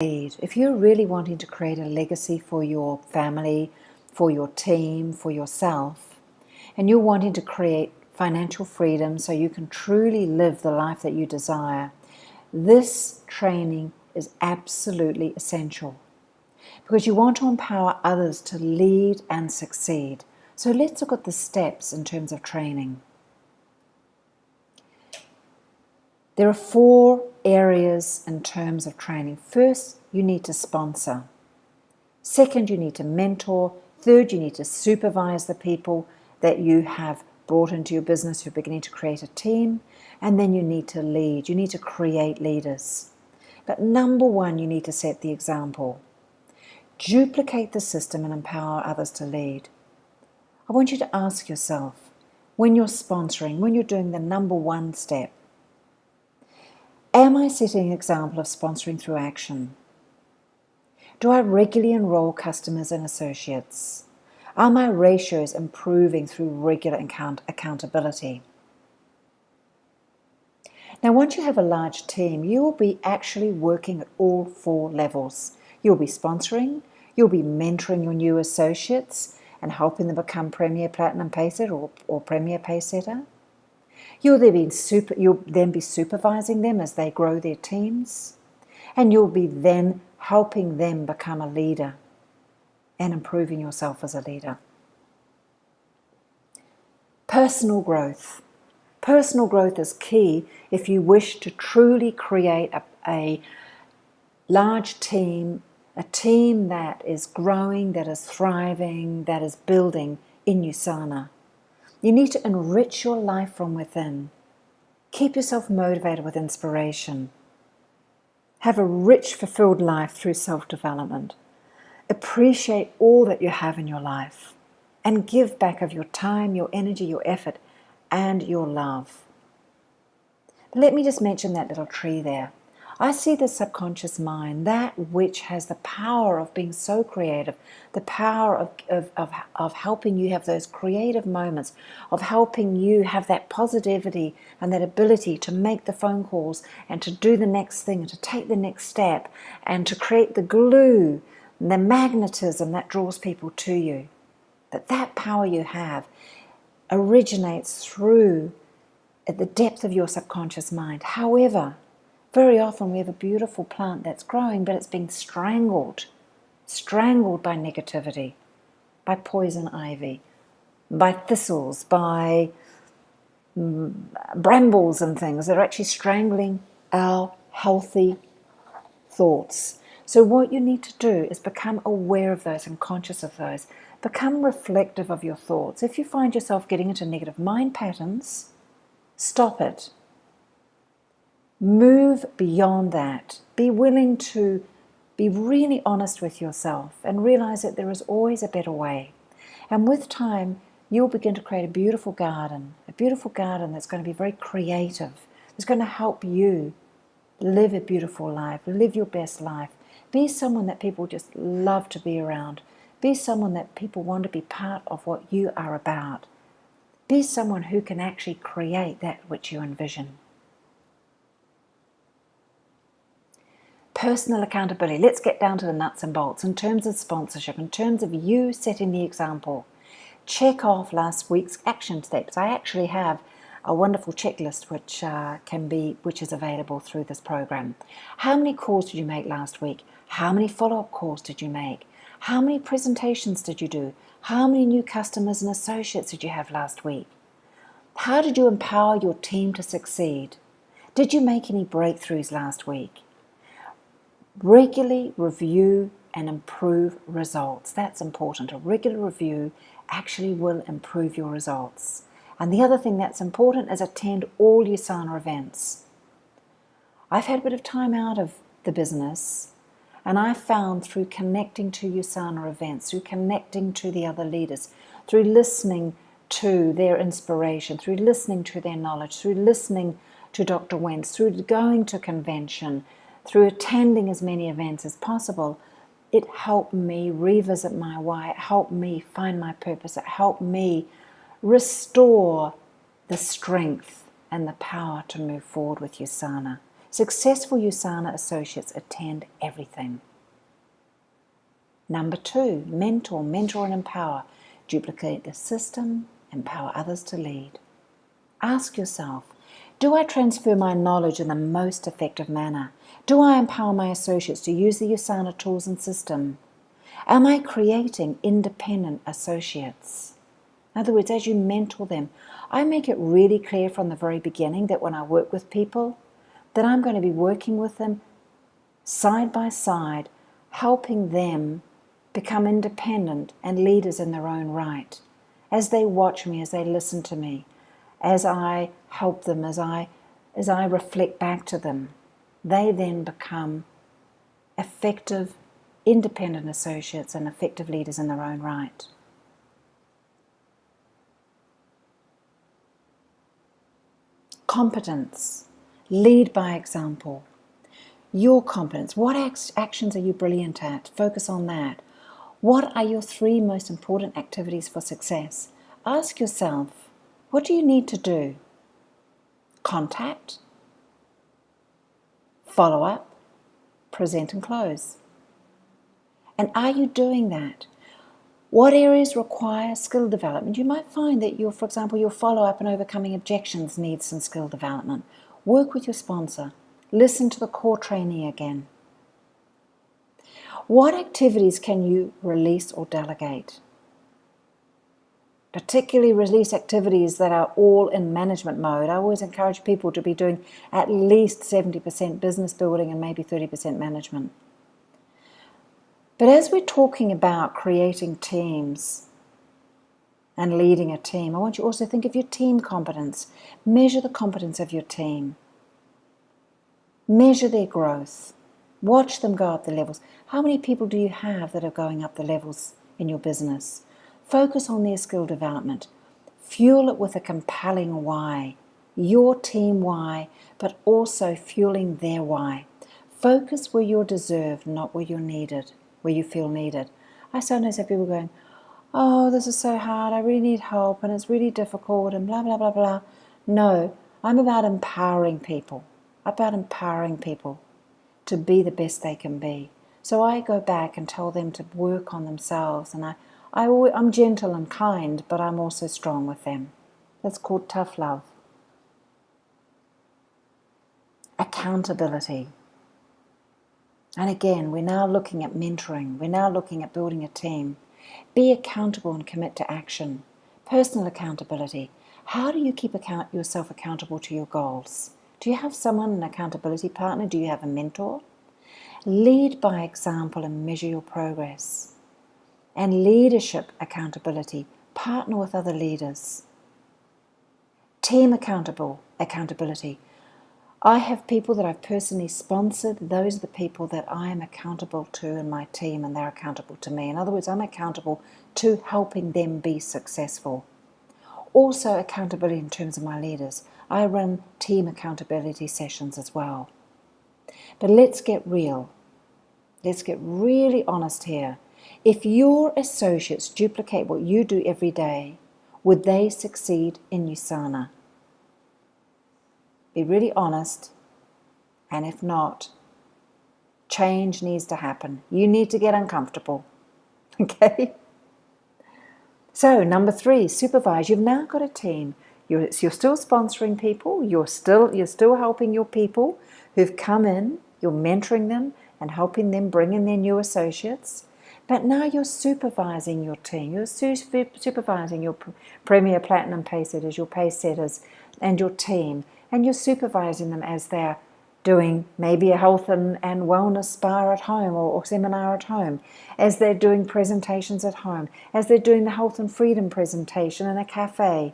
If you're really wanting to create a legacy for your family, for your team, for yourself, and you're wanting to create financial freedom so you can truly live the life that you desire, this training is absolutely essential because you want to empower others to lead and succeed. So let's look at the steps in terms of training. There are 4 areas in terms of training. First, you need to sponsor. Second, you need to mentor. Third, you need to supervise the people that you have brought into your business who are beginning to create a team. And then you need to lead. You need to create leaders. But number 1, you need to set the example. Duplicate the system and empower others to lead. I want you to ask yourself, when you're sponsoring, when you're doing the number 1 step, am I setting an example of sponsoring through action? Do I regularly enroll customers and associates? Are my ratios improving through regular accountability? Now, once you have a large team, you will be actually working at all 4 levels. You'll be sponsoring, you'll be mentoring your new associates and helping them become Premier Platinum Paysetter or Premier Paysetter. You'll then be supervising them as they grow their teams, and you'll be then helping them become a leader and improving yourself as a leader. Personal growth. Personal growth is key if you wish to truly create a large team, a team that is growing, that is thriving, that is building in USANA. You need to enrich your life from within. Keep yourself motivated with inspiration. Have a rich, fulfilled life through self-development. Appreciate all that you have in your life and give back of your time, your energy, your effort, and your love. But let me just mention that little tree there. I see the subconscious mind, that which has the power of being so creative, the power of helping you have those creative moments, of helping you have that positivity and that ability to make the phone calls and to do the next thing and to take the next step and to create the glue and the magnetism that draws people to you. That power you have originates through at the depth of your subconscious mind. However, very often we have a beautiful plant that's growing, but it's being strangled by negativity, by poison ivy, by thistles, by brambles and things that are actually strangling our healthy thoughts. So what you need to do is become aware of those and conscious of those. Become reflective of your thoughts. If you find yourself getting into negative mind patterns, stop it. Move beyond that. Be willing to be really honest with yourself and realize that there is always a better way. And with time, you'll begin to create a beautiful garden that's going to be very creative. It's going to help you live a beautiful life, live your best life. Be someone that people just love to be around. Be someone that people want to be part of what you are about. Be someone who can actually create that which you envision. Personal accountability. Let's get down to the nuts and bolts in terms of sponsorship, in terms of you setting the example. Check off last week's action steps. I actually have a wonderful checklist which is available through this program. How many calls did you make last week? How many follow-up calls did you make? How many presentations did you do? How many new customers and associates did you have last week? How did you empower your team to succeed? Did you make any breakthroughs last week? Regularly review and improve results. That's important. A regular review actually will improve your results. And the other thing that's important is attend all USANA events. I've had a bit of time out of the business, and I found through connecting to USANA events, through connecting to the other leaders, through listening to their inspiration, through listening to their knowledge, through listening to Dr. Wentz, through going to convention, through attending as many events as possible, it helped me revisit my why. It helped me find my purpose. It helped me restore the strength and the power to move forward with USANA. Successful USANA associates attend everything. Number 2, mentor and empower. Duplicate the system, empower others to lead. Ask yourself, do I transfer my knowledge in the most effective manner? Do I empower my associates to use the USANA tools and system? Am I creating independent associates? In other words, as you mentor them, I make it really clear from the very beginning that when I work with people, that I'm going to be working with them side by side, helping them become independent and leaders in their own right. As they watch me, as they listen to me, as I help them, as I reflect back to them, they then become effective, independent associates and effective leaders in their own right. Competence. Lead by example. Your competence. What actions are you brilliant at? Focus on that. What are your 3 most important activities for success? Ask yourself, what do you need to do? Contact, follow up, present and close. And are you doing that? What areas require skill development? You might find that for example, your follow-up and overcoming objections needs some skill development. Work with your sponsor. Listen to the core trainee again. What activities can you release or delegate? Particularly release activities that are all in management mode. I always encourage people to be doing at least 70% business building and maybe 30% management. But as we're talking about creating teams and leading a team, I want you also to think of your team competence. Measure the competence of your team. Measure their growth. Watch them go up the levels. How many people do you have that are going up the levels in your business? Focus on their skill development. Fuel it with a compelling why. Your team why, but also fueling their why. Focus where you're deserved, not where you're needed, where you feel needed. I sometimes have people going, oh, this is so hard, I really need help, and it's really difficult, and blah, blah, blah, blah. No, I'm about empowering people. To be the best they can be. So I go back and tell them to work on themselves, and I'm gentle and kind, but I'm also strong with them. That's called tough love. Accountability. And again, we're now looking at mentoring. We're now looking at building a team. Be accountable and commit to action. Personal accountability. How do you keep yourself accountable to your goals? Do you have someone, an accountability partner? Do you have a mentor? Lead by example and measure your progress. And leadership accountability. Partner with other leaders. Team accountability. I have people that I've personally sponsored. Those are the people that I am accountable to in my team, and they're accountable to me. In other words, I'm accountable to helping them be successful. Also accountability in terms of my leaders. I run team accountability sessions as well. But let's get real. Let's get really honest here. If your associates duplicate what you do every day, would they succeed in USANA? Be really honest, and if not, change needs to happen. You need to get uncomfortable, okay? So, number 3, supervise. You've now got a team. You're still sponsoring people. You're still helping your people who've come in. You're mentoring them and helping them bring in their new associates. But now you're supervising your team. You're supervising your Premier Platinum pay setters, your pay setters, and your team. And you're supervising them as they're doing maybe a health and wellness spa at home or seminar at home, as they're doing presentations at home, as they're doing the health and freedom presentation in a cafe,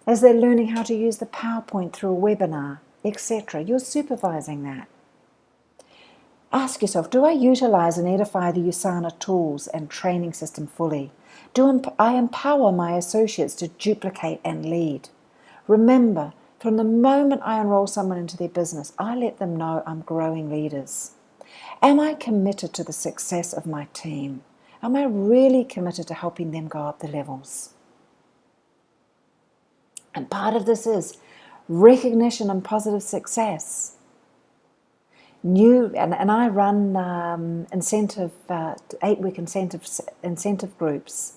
as they're learning how to use the PowerPoint through a webinar, etc. You're supervising that. Ask yourself, do I utilize and edify the USANA tools and training system fully? Do I empower my associates to duplicate and lead? Remember, from the moment I enroll someone into their business, I let them know I'm growing leaders. Am I committed to the success of my team? Am I really committed to helping them go up the levels? And part of this is recognition and positive success. And I run 8-week incentive groups.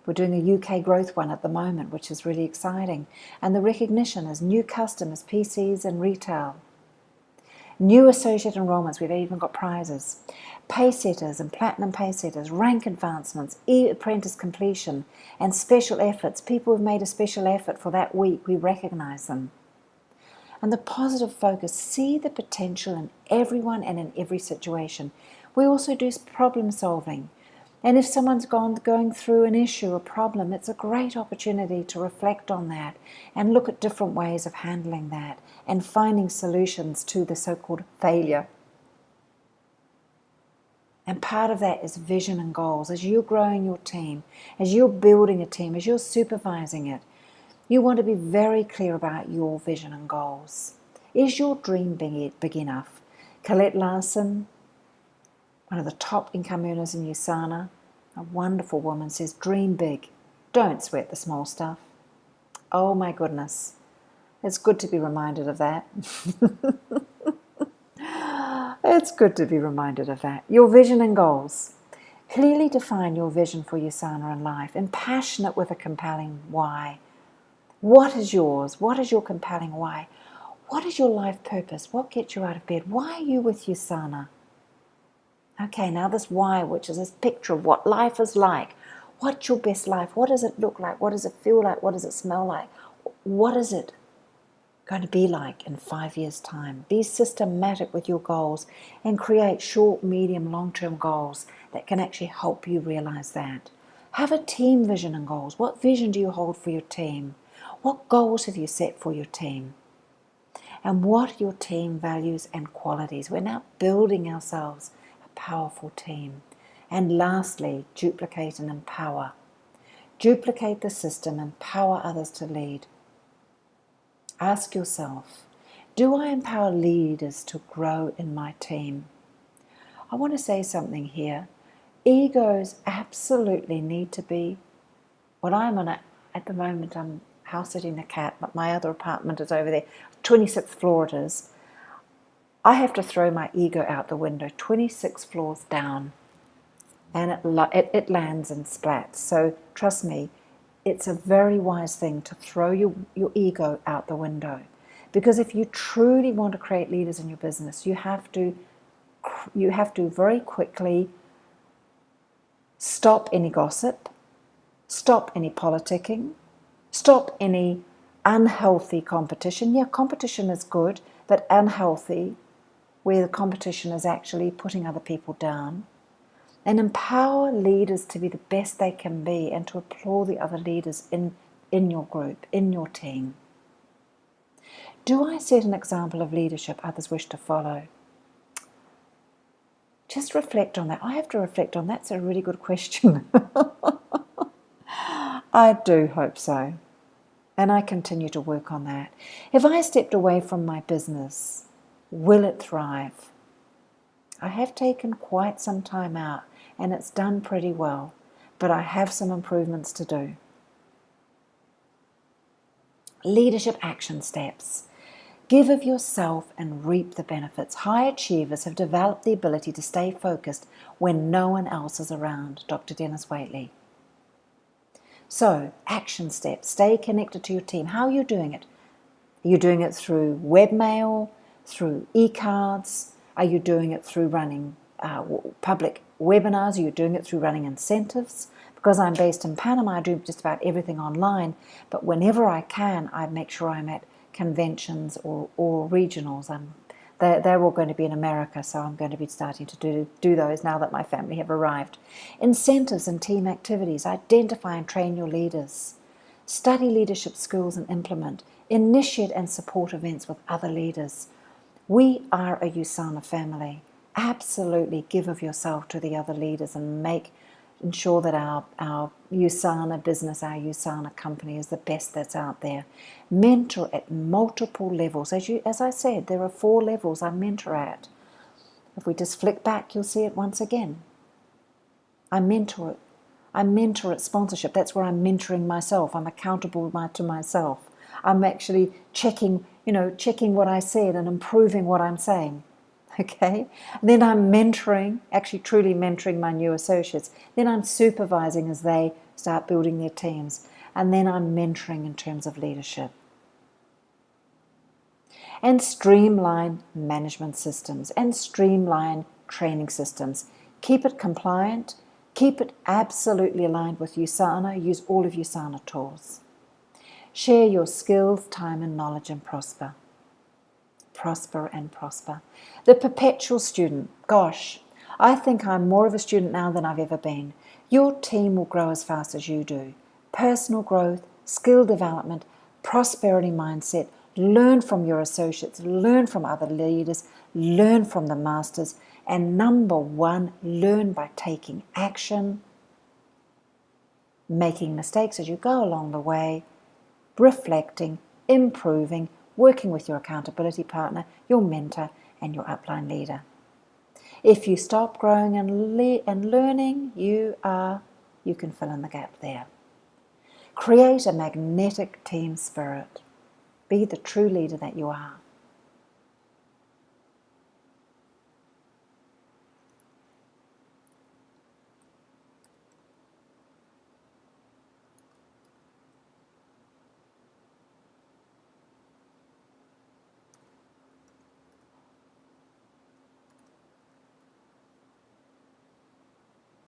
We're doing a UK growth one at the moment, which is really exciting. And the recognition is new customers, PCs and retail. New associate enrollments, we've even got prizes. Pay setters and platinum pay setters, rank advancements, e-apprentice completion, and special efforts. People who've made a special effort for that week, we recognise them. And the positive focus, see the potential in everyone and in every situation. We also do problem solving. And if someone's going through an issue, a problem, it's a great opportunity to reflect on that and look at different ways of handling that and finding solutions to the so-called failure. And part of that is vision and goals. As you're growing your team, as you're building a team, as you're supervising it, you want to be very clear about your vision and goals. Is your dream big enough? Colette Larson, one of the top income earners in USANA, a wonderful woman, says, dream big. Don't sweat the small stuff. Oh my goodness. It's good to be reminded of that. It's good to be reminded of that. Your vision and goals. Clearly define your vision for USANA in life and passionate with a compelling why. What is yours? What is your compelling why? What is your life purpose? What gets you out of bed? Why are you with USANA? Okay, now this why, which is this picture of what life is like. What's your best life? What does it look like? What does it feel like? What does it smell like? What is it going to be like in 5 years' time? Be systematic with your goals and create short, medium, long-term goals that can actually help you realize that. Have a team vision and goals. What vision do you hold for your team? What goals have you set for your team? And what are your team values and qualities? We're now building ourselves a powerful team. And lastly, duplicate and empower. Duplicate the system, empower others to lead. Ask yourself, do I empower leaders to grow in my team? I want to say something here. Egos absolutely need to be, at the moment I'm house sitting a cat, but my other apartment is over there, 26th floor it is. I have to throw my ego out the window, 26 floors down, and it lands and splats. So trust me, it's a very wise thing to throw your ego out the window, because if you truly want to create leaders in your business, you have to very quickly stop any gossip, stop any politicking, stop any unhealthy competition. Yeah, competition is good, but unhealthy, where the competition is actually putting other people down. And empower leaders to be the best they can be and to applaud the other leaders in your group, in your team. Do I set an example of leadership others wish to follow? Just reflect on that. I have to reflect on that. That's a really good question. I do hope so. And I continue to work on that. If I stepped away from my business, will it thrive? I have taken quite some time out and it's done pretty well, but I have some improvements to do. Leadership action steps. Give of yourself and reap the benefits. High achievers have developed the ability to stay focused when no one else is around. Dr. Dennis Waitley. So, action steps. Stay connected to your team. How are you doing it? Are you doing it through webmail, through e-cards? Are you doing it through running public webinars? Are you doing it through running incentives? Because I'm based in Panama, I do just about everything online, but whenever I can, I make sure I'm at conventions or regionals. They're all going to be in America, so I'm going to be starting to do those now that my family have arrived. Incentives and team activities. Identify and train your leaders. Study leadership skills and implement. Initiate and support events with other leaders. We are a USANA family. Absolutely give of yourself to the other leaders and ensure that our USANA business, our USANA company is the best that's out there. Mentor at multiple levels. As I said, there are 4 levels I mentor at. If we just flick back, you'll see it once again. I mentor at sponsorship. That's where I'm mentoring myself. I'm accountable to myself. I'm actually checking what I said and improving what I'm saying. okay? And then I'm mentoring, actually truly mentoring my new associates. Then I'm supervising as they start building their teams. And then I'm mentoring in terms of leadership. And streamline management systems and streamline training systems. Keep it compliant, keep it absolutely aligned with USANA, use all of USANA tools. Share your skills, time and knowledge and prosper. Prosper and prosper. The perpetual student. Gosh, I think I'm more of a student now than I've ever been. Your team will grow as fast as you do. Personal growth, skill development, prosperity mindset. Learn from your associates, learn from other leaders, learn from the masters, and number one, learn by taking action, making mistakes as you go along the way, reflecting, improving, working with your accountability partner, your mentor, and your upline leader. If you stop growing and learning, you can fill in the gap there. Create a magnetic team spirit. Be the true leader that you are.